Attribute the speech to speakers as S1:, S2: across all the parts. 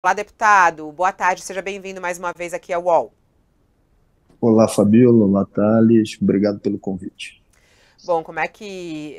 S1: Olá, deputado. Boa tarde, seja bem-vindo mais uma vez aqui ao UOL.
S2: Olá, Fabíola. Olá, Thales. Obrigado pelo convite.
S1: Bom, como é que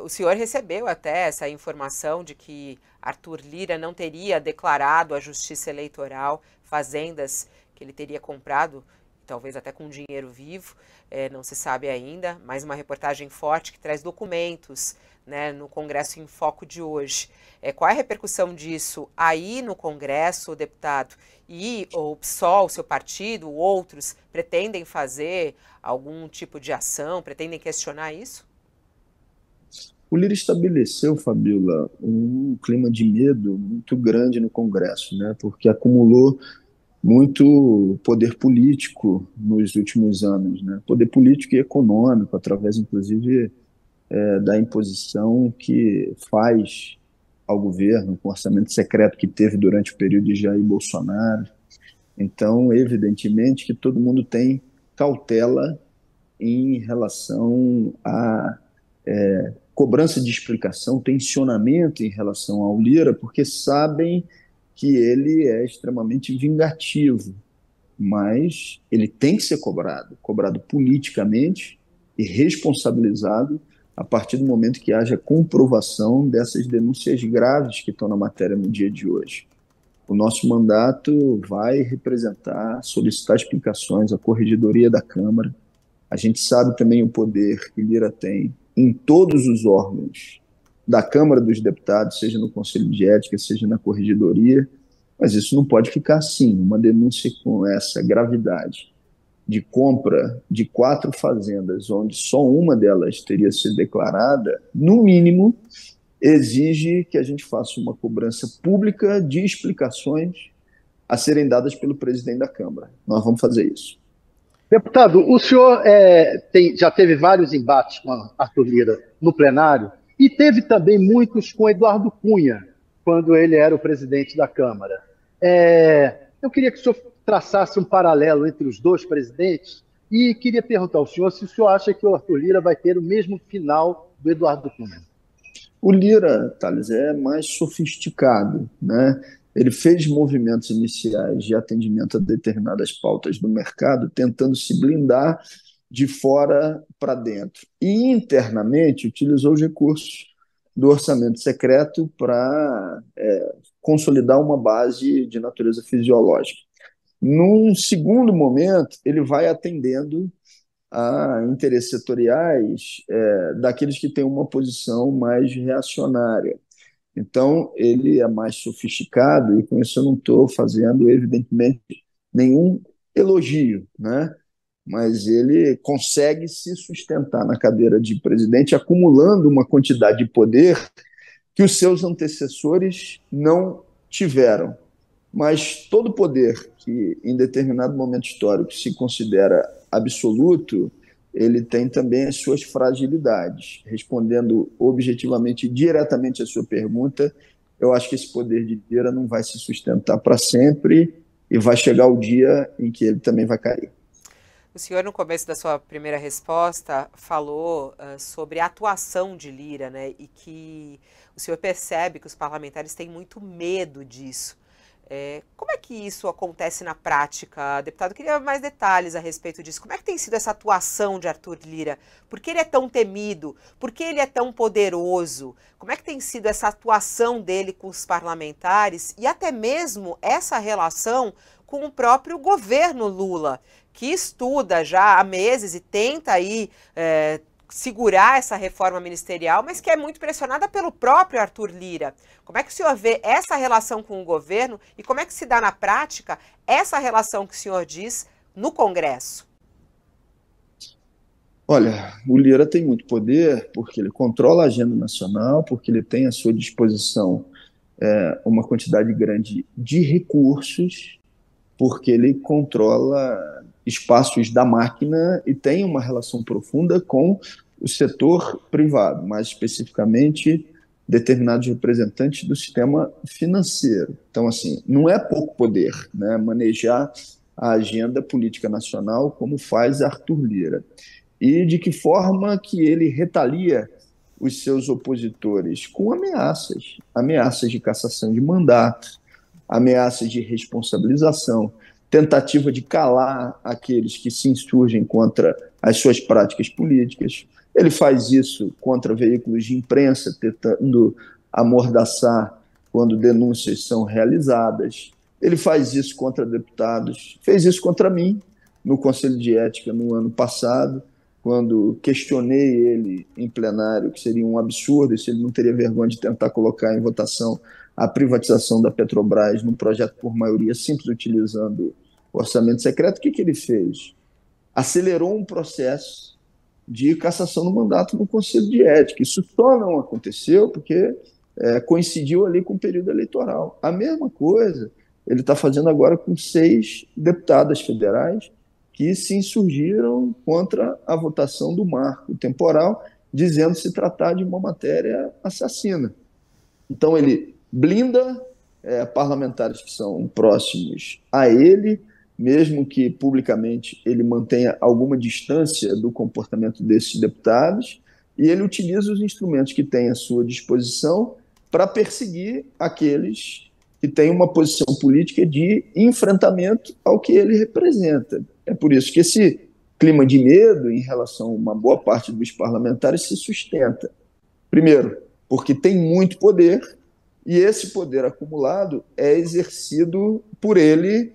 S1: o senhor recebeu até essa informação de que Arthur Lira não teria declarado à Justiça Eleitoral fazendas que ele teria comprado, talvez até com dinheiro vivo, não se sabe ainda, mas uma reportagem forte que traz documentos, né, no Congresso em Foco de hoje. Qual é a repercussão disso aí no Congresso, deputado? E o PSOL, seu partido, outros, pretendem fazer algum tipo de ação, pretendem questionar isso?
S2: O Lira estabeleceu, Fabíola, um clima de medo muito grande no Congresso, né? Porque acumulou muito poder político nos últimos anos, né? Poder político e econômico, através, inclusive, da imposição que faz ao governo, com o orçamento secreto que teve durante o período de Jair Bolsonaro. Então, evidentemente que todo mundo tem cautela em relação à cobrança de explicação, tensionamento em relação ao Lira, porque sabem que ele é extremamente vingativo, mas ele tem que ser cobrado, cobrado politicamente e responsabilizado a partir do momento que haja comprovação dessas denúncias graves que estão na matéria no dia de hoje. O nosso mandato vai representar, solicitar explicações à Corregedoria da Câmara. A gente sabe também o poder que Lira tem em todos os órgãos da Câmara dos Deputados, seja no Conselho de Ética, seja na Corregedoria, mas isso não pode ficar assim. Uma denúncia com essa gravidade de compra de 4 fazendas, onde só uma delas teria sido declarada, no mínimo, exige que a gente faça uma cobrança pública de explicações a serem dadas pelo presidente da Câmara. Nós vamos fazer isso.
S3: Deputado, o senhor já teve vários embates com Arthur Lira no plenário e teve também muitos com Eduardo Cunha, quando ele era o presidente da Câmara. Eu queria que o senhor traçasse um paralelo entre os dois presidentes e queria perguntar ao senhor se o senhor acha que o Arthur Lira vai ter o mesmo final do Eduardo Cunha.
S2: O Lira, Thales, é mais sofisticado, né? Ele fez movimentos iniciais de atendimento a determinadas pautas do mercado, tentando se blindar de fora para dentro. E internamente utilizou os recursos do orçamento secreto para consolidar uma base de natureza fisiológica. Num segundo momento, ele vai atendendo a interesses setoriais daqueles que têm uma posição mais reacionária. Então, ele é mais sofisticado, e com isso eu não estou fazendo, evidentemente, nenhum elogio, né? Mas ele consegue se sustentar na cadeira de presidente, acumulando uma quantidade de poder que os seus antecessores não tiveram. Mas todo poder que, em determinado momento histórico, se considera absoluto, ele tem também as suas fragilidades. Respondendo objetivamente e diretamente à sua pergunta, eu acho que esse poder de Lira não vai se sustentar para sempre e vai chegar o dia em que ele também vai cair.
S1: O senhor, no começo da sua primeira resposta, falou sobre a atuação de Lira, né? E que o senhor percebe que os parlamentares têm muito medo disso. Como é que isso acontece na prática, deputado? Eu queria mais detalhes a respeito disso. Como é que tem sido essa atuação de Arthur Lira? Por que ele é tão temido? Por que ele é tão poderoso? Como é que tem sido essa atuação dele com os parlamentares e até mesmo essa relação com o próprio governo Lula, que estuda já há meses e tenta aí segurar essa reforma ministerial, mas que é muito pressionada pelo próprio Arthur Lira. Como é que o senhor vê essa relação com o governo e como é que se dá na prática essa relação que o senhor diz no Congresso?
S2: Olha, o Lira tem muito poder porque ele controla a agenda nacional, porque ele tem à sua disposição uma quantidade grande de recursos, porque ele controla espaços da máquina e tem uma relação profunda com o setor privado, mais especificamente determinados representantes do sistema financeiro. Então, assim, não é pouco poder, né, manejar a agenda política nacional como faz Arthur Lira. E de que forma que ele retalia os seus opositores? Com ameaças, ameaças de cassação de mandato, ameaças de responsabilização, tentativa de calar aqueles que se insurgem contra as suas práticas políticas. Ele faz isso contra veículos de imprensa, tentando amordaçar quando denúncias são realizadas. Ele faz isso contra deputados, fez isso contra mim no Conselho de Ética no ano passado, quando questionei ele em plenário que seria um absurdo, se ele não teria vergonha de tentar colocar em votação a privatização da Petrobras num projeto por maioria simples, utilizando o orçamento secreto. O que ele fez? Acelerou um processo de cassação do mandato no Conselho de Ética. Isso só não aconteceu porque coincidiu ali com o período eleitoral. A mesma coisa ele está fazendo agora com 6 deputadas federais que se insurgiram contra a votação do marco temporal, dizendo se tratar de uma matéria assassina. Então, ele blinda parlamentares que são próximos a ele, mesmo que publicamente ele mantenha alguma distância do comportamento desses deputados, e ele utiliza os instrumentos que tem à sua disposição para perseguir aqueles que têm uma posição política de enfrentamento ao que ele representa. É por isso que esse clima de medo em relação a uma boa parte dos parlamentares se sustenta. Primeiro, porque tem muito poder, e esse poder acumulado é exercido por ele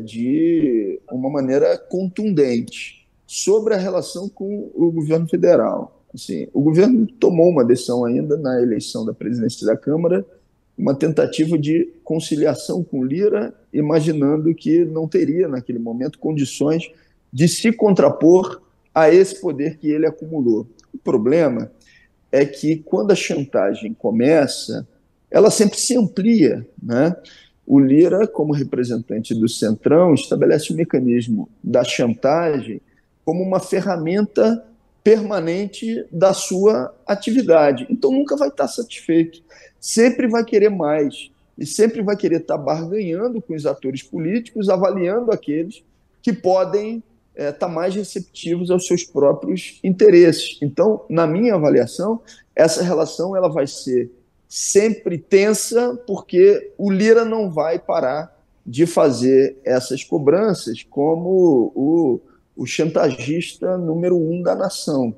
S2: de uma maneira contundente sobre a relação com o governo federal. Assim, o governo tomou uma decisão ainda na eleição da presidência da Câmara, uma tentativa de conciliação com Lira, imaginando que não teria, naquele momento, condições de se contrapor a esse poder que ele acumulou. O problema é que, quando a chantagem começa, ela sempre se amplia, né? O Lira, como representante do Centrão, estabelece o mecanismo da chantagem como uma ferramenta permanente da sua atividade. Então, nunca vai estar satisfeito. Sempre vai querer mais. E sempre vai querer estar barganhando com os atores políticos, avaliando aqueles que podem estar mais receptivos aos seus próprios interesses. Então, na minha avaliação, essa relação ela vai ser sempre tensa, porque o Lira não vai parar de fazer essas cobranças como o chantagista número 1 da nação.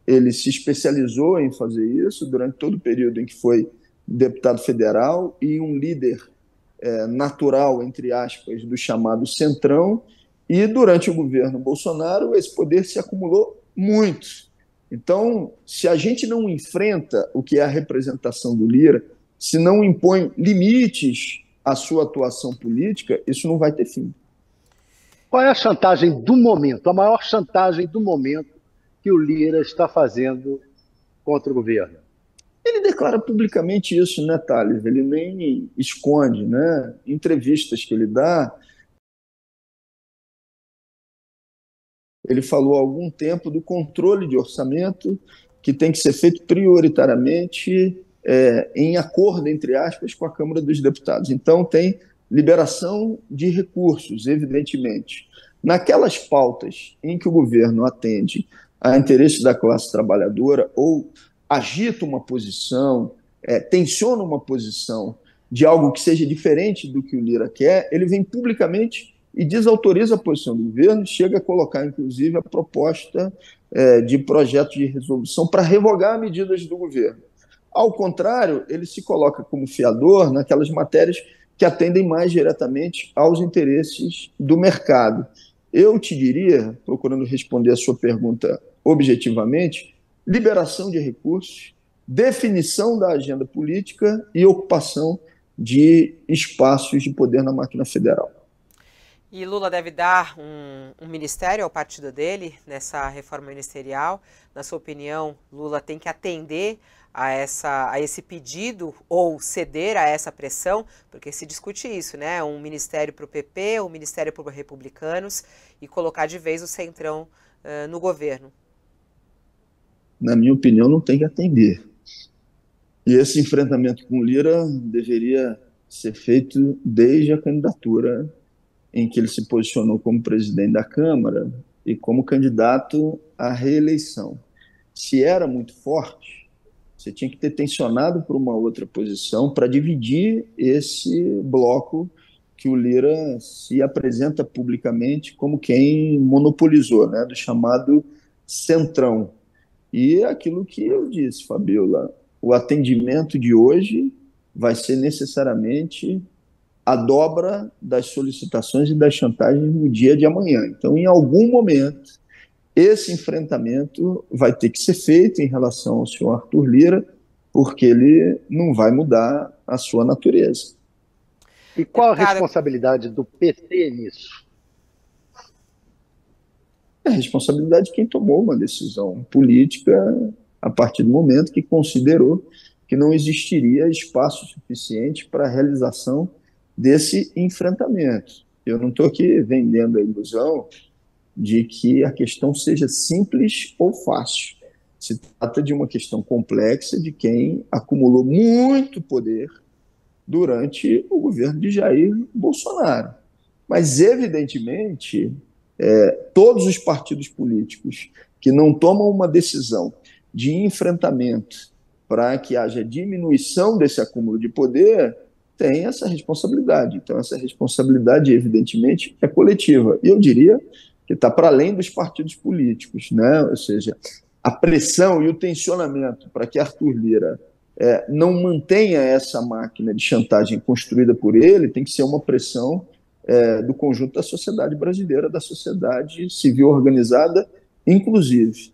S2: Ele se especializou em fazer isso durante todo o período em que foi deputado federal e um líder natural, entre aspas, do chamado Centrão, e durante o governo Bolsonaro esse poder se acumulou muito. Então, se a gente não enfrenta o que é a representação do Lira, se não impõe limites à sua atuação política, isso não vai ter fim.
S3: Qual é a chantagem do momento, a maior chantagem do momento que o Lira está fazendo contra o governo?
S2: Ele declara publicamente isso, né, Thales? Ele nem esconde, né? Entrevistas que ele dá. Ele falou há algum tempo do controle de orçamento que tem que ser feito prioritariamente em acordo, entre aspas, com a Câmara dos Deputados. Então, tem liberação de recursos, evidentemente. Naquelas pautas em que o governo atende a interesses da classe trabalhadora ou agita uma posição, tensiona uma posição de algo que seja diferente do que o Lira quer, ele vem publicamente e desautoriza a posição do governo, chega a colocar, inclusive, a proposta de projeto de resolução para revogar medidas do governo. Ao contrário, ele se coloca como fiador naquelas matérias que atendem mais diretamente aos interesses do mercado. Eu te diria, procurando responder a sua pergunta objetivamente, liberação de recursos, definição da agenda política e ocupação de espaços de poder na máquina federal.
S1: E Lula deve dar um ministério ao partido dele nessa reforma ministerial. Na sua opinião, Lula tem que atender a esse pedido ou ceder a essa pressão? Porque se discute isso, né? Um ministério para o PP, um ministério para os republicanos e colocar de vez o Centrão no governo.
S2: Na minha opinião, não tem que atender. E esse enfrentamento com Lira deveria ser feito desde a candidatura em que ele se posicionou como presidente da Câmara e como candidato à reeleição. Se era muito forte, Você tinha que ter tensionado por uma outra posição para dividir esse bloco que o Lira se apresenta publicamente como quem monopolizou, né, do chamado centrão. E aquilo que eu disse, Fabiola, o atendimento de hoje vai ser necessariamente a dobra das solicitações e das chantagens no dia de amanhã. Então, em algum momento, esse enfrentamento vai ter que ser feito em relação ao senhor Arthur Lira, porque ele não vai mudar a sua natureza.
S3: E qual a responsabilidade do PT nisso?
S2: É a responsabilidade de quem tomou uma decisão política a partir do momento que considerou que não existiria espaço suficiente para a realização desse enfrentamento. Eu não estou aqui vendendo a ilusão de que a questão seja simples ou fácil. Se trata de uma questão complexa de quem acumulou muito poder durante o governo de Jair Bolsonaro. Mas, evidentemente, todos os partidos políticos que não tomam uma decisão de enfrentamento para que haja diminuição desse acúmulo de poder têm essa responsabilidade. Então, essa responsabilidade, evidentemente, é coletiva. E eu diria que está para além dos partidos políticos, né? Ou seja, a pressão e o tensionamento para que Arthur Lira não mantenha essa máquina de chantagem construída por ele tem que ser uma pressão do conjunto da sociedade brasileira, da sociedade civil organizada, inclusive.